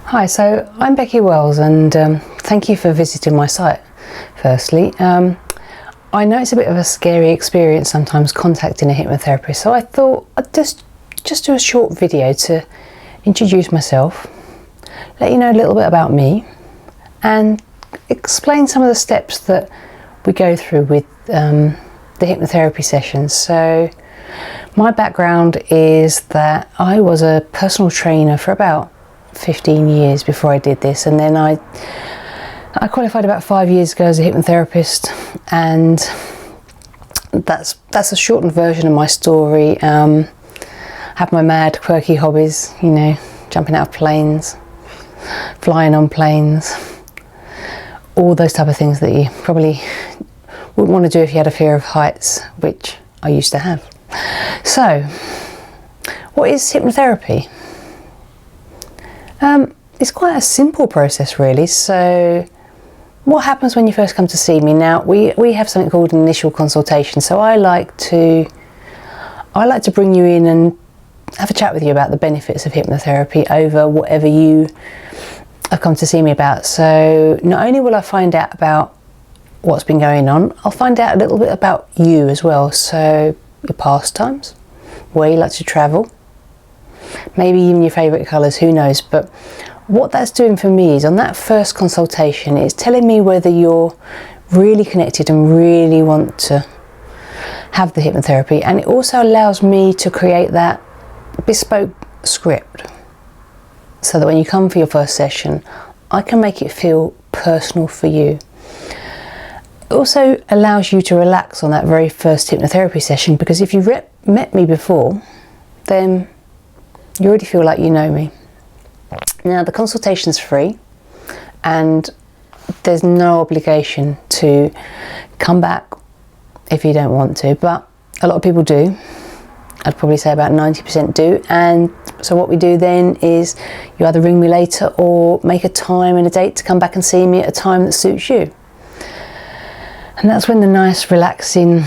Hi, so I'm Becky Wells, and thank you for visiting my site firstly. I know it's a bit of a scary experience sometimes contacting a hypnotherapist, so I thought I'd just do a short video to introduce myself, let you know a little bit about me, and explain some of the steps that we go through with the hypnotherapy sessions. So my background is that I was a personal trainer for about 15 years before I did this, and then I qualified about 5 years ago as a hypnotherapist, and that's a shortened version of my story. Have my mad quirky hobbies, you know, jumping out of planes, flying on planes, all those type of things that you probably wouldn't want to do if you had a fear of heights, which I used to have. So what is hypnotherapy? It's quite a simple process really. So what happens when you first come to see me? Now we have something called an initial consultation. So I like to bring you in and have a chat with you about the benefits of hypnotherapy over whatever you have come to see me about. So not only will I find out about what's been going on, I'll find out a little bit about you as well. So your pastimes, where you like to travel, maybe even your favourite colours, who knows. But what that's doing for me is on that first consultation, it's telling me whether you're really connected and really want to have the hypnotherapy, and it also allows me to create that bespoke script so that when you come for your first session, I can make it feel personal for you. It also allows you to relax on that very first hypnotherapy session, because if you've met me before, then you already feel like you know me. Now the consultation's free and there's no obligation to come back if you don't want to, but a lot of people do. I'd probably say about 90% do. And so what we do then is you either ring me later or make a time and a date to come back and see me at a time that suits you. And that's when the nice relaxing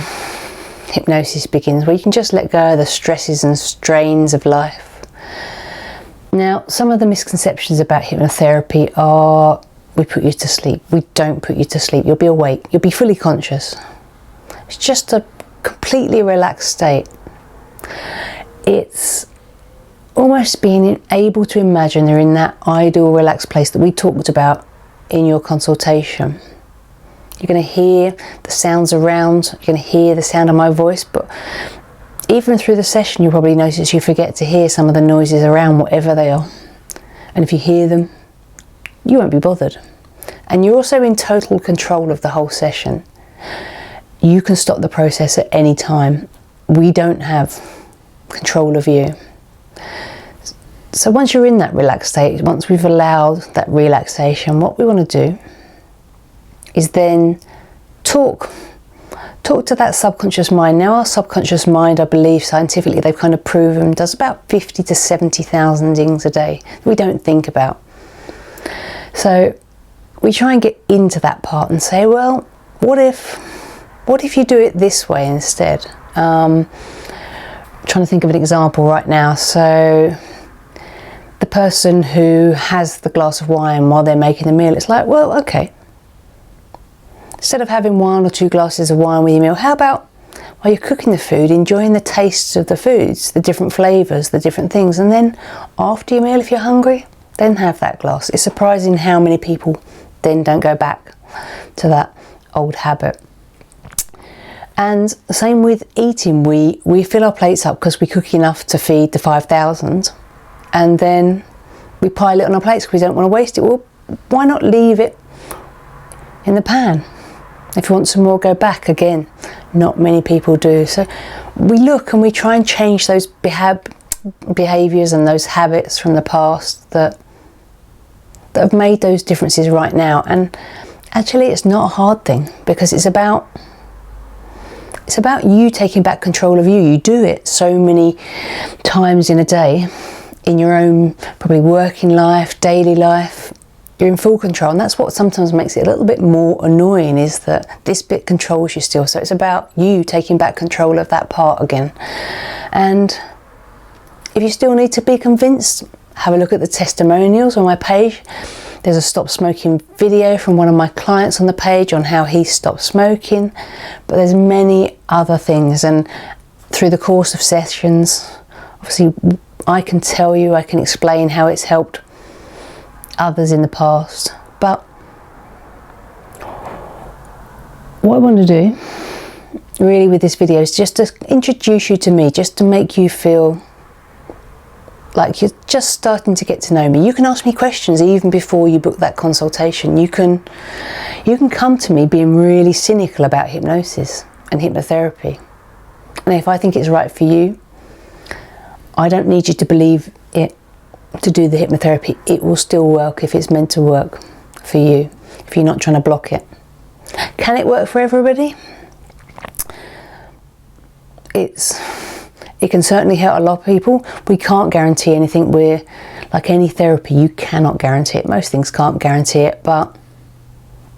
hypnosis begins, where you can just let go of the stresses and strains of life. Now, some of the misconceptions about hypnotherapy are we put you to sleep. We don't put you to sleep. You'll be awake. You'll be fully conscious. It's just a completely relaxed state. It's almost being able to imagine you're in that ideal relaxed place that we talked about in your consultation. You're going to hear the sounds around. You're going to hear the sound of my voice, but even through the session, you'll probably notice you forget to hear some of the noises around, whatever they are. And if you hear them, you won't be bothered. And you're also in total control of the whole session. You can stop the process at any time. We don't have control of you. So once you're in that relaxed state, once we've allowed that relaxation, what we want to do is then talk to that subconscious mind. Now our subconscious mind, I believe scientifically they've kind of proven, does about 50 to 70,000 things a day that we don't think about. So we try and get into that part and say, well, what if you do it this way instead? I'm trying to think of an example right now. So the person who has the glass of wine while they're making the meal, it's like, well, okay, instead of having 1 or 2 glasses of wine with your meal, how about while you're cooking the food, enjoying the tastes of the foods, the different flavours, the different things, and then after your meal, if you're hungry, then have that glass. It's surprising how many people then don't go back to that old habit. And the same with eating. We fill our plates up because we cook enough to feed the 5,000, and then we pile it on our plates because we don't want to waste it. Well, why not leave it in the pan? If you want some more, go back again. Not many people do. So we look and we try and change those behaviours and those habits from the past that have made those differences right now. And actually it's not a hard thing, because it's about you taking back control of you. You do it so many times in a day, in your own probably working life, daily life. You're in full control, and that's what sometimes makes it a little bit more annoying, is that this bit controls you still. So it's about you taking back control of that part again. And if you still need to be convinced, have a look at the testimonials on my page. There's a stop smoking video from one of my clients on the page on how he stopped smoking, but there's many other things, and through the course of sessions, obviously I can tell you, I can explain how it's helped others in the past. But what I want to do really with this video is just to introduce you to me, just to make you feel like you're just starting to get to know me. You can ask me questions even before you book that consultation. You can come to me being really cynical about hypnosis and hypnotherapy. And if I think it's right for you, I don't need you to believe it to do the hypnotherapy. It will still work if it's meant to work for you, if you're not trying to block it. Can it work for everybody? It can certainly help a lot of people. We can't guarantee anything. We're like any therapy, you cannot guarantee it. Most things can't guarantee it, but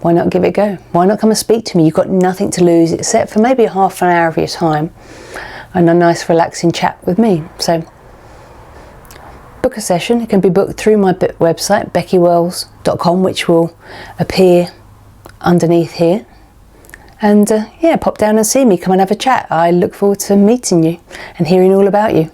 why not give it a go? Why not come and speak to me? You've got nothing to lose except for maybe half an hour of your time and a nice relaxing chat with me. So book a session. It can be booked through my website, beckywells.com, which will appear underneath here. And yeah, pop down and see me, come and have a chat. I look forward to meeting you and hearing all about you.